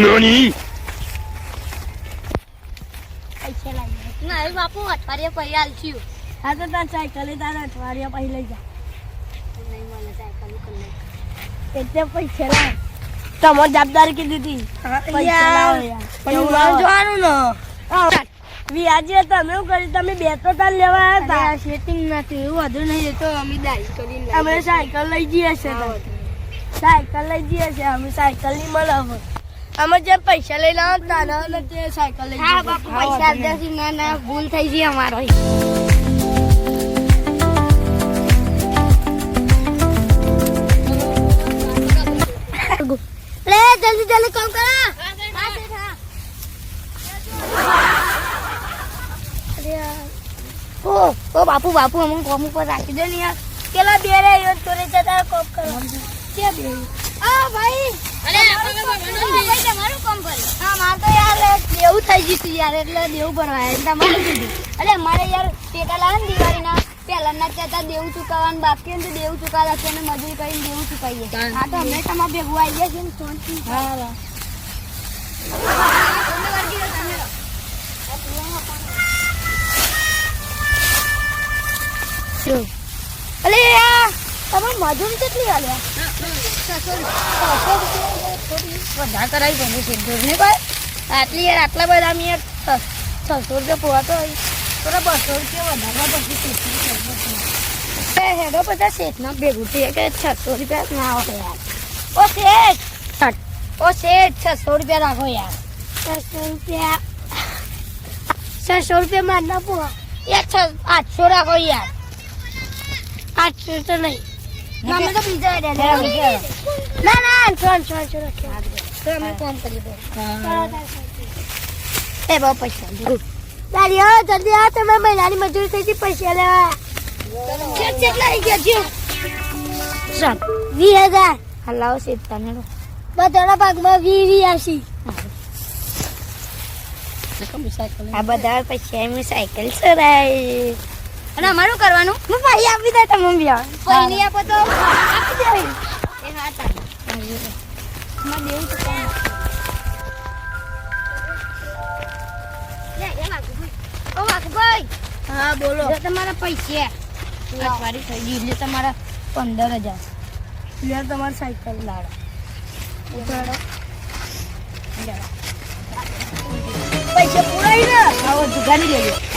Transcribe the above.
NANI? પૈસા લાવી ના એ બાપુ અઠવાડિયે પૈસા આલશું હા તો તાર સાયકલ તારા અઠવાડિયા પછી લઈ જા નહીં મને સાયકલ કરી એટલે પૈસા લાવ તમારે જવાબદારી કીધી હતી પૈસા લાવ યાર જોવાનું ને વ્યાજે તમે શું કર્યું તમે બે તો તાર લેવા આવ્યા હતા સેટિંગ નથી એવું વધુ નહીં તો અમે દાઈ કરીને અમે સાયકલ લઈ જઈએ છે સાયકલ લઈ જઈએ છે અમે સાયકલ ની મળે અમે જે પૈસા લઈ લાવ તારા તે સાયકલ લઈ હા બાપુ પૈસા દેસી ના ના ભૂલ થઈ ગઈ અમારો લે જલ્દી જલ્દી કામ કરા ઓ બાપુ બાપુ અમને કોમ ઉપર રાખી દે ને યાર કેલા બે રે યો તોરે જતા કોમ કરો કે બે આ ભાઈ અરે આપણે ભાઈ તમારું કામ કરે હા માર તો યાર દેવું થઈ ગયું યાર એટલે દેવું ભરવાય તમારું કીધું અરે મારે યાર ટેકા લાવે ને દિવાળીના પહેલાના કહેતા દેવું ચૂકવવાનું બાકી ને દેવું ચૂકવવા છે ને મજૂરી કરીને દેવું ચૂકવીએ હા તો અમે તમારે ભેગું આવી ગયા છે ને સોનથી હા અલે તમે મજૂરી કેટલી આલ્યા બધા કરાવી દે સિદ્ધોને કોઈ આટલી યાર આટલા બધા અમે યાર 600 રૂપિયા પોવાતો હોય થોડા 200 રૂપિયા વધારવા પછી હેડો બધા શેઠના ભેગું થઈએ કે 600 રૂપિયા ના આવે યાર ઓ શેઠ 600 રૂપિયા રાખો યાર 600 રૂપિયા માર ના પોવા યાર 800 રાખો યાર 800 તો નહીં અમે તો બીજા ના ના 300 રાખ્યા તો અમે કામ કરી દો એ બહુ પૈસા દાદી આ જલ્દી આ તમે મહિનાની મજૂરી થઈ ગઈ પૈસા લેવા કેટલા આવી ગયા છે સર 20000 હલાવો છે તને બધાના ભાગમાં 20 આ બધા પૈસા એમ સાયકલ ચલાવી અને અમારું કરવાનું હું ભાઈ આપી દે તમે બિયા કોઈ નહીં આપો તો આપી દે એ હા તા માં દેવું તો કોણ લે ઓ વાઘભાઈ હા બોલો જો તમારા પૈસા અઠવાડી થઈ ગઈ એટલે તમારા 15000 યાર તમારી સાયકલ લાડો ઉતારો પૈસા પૂરા ને આવો જુગાડી લેજો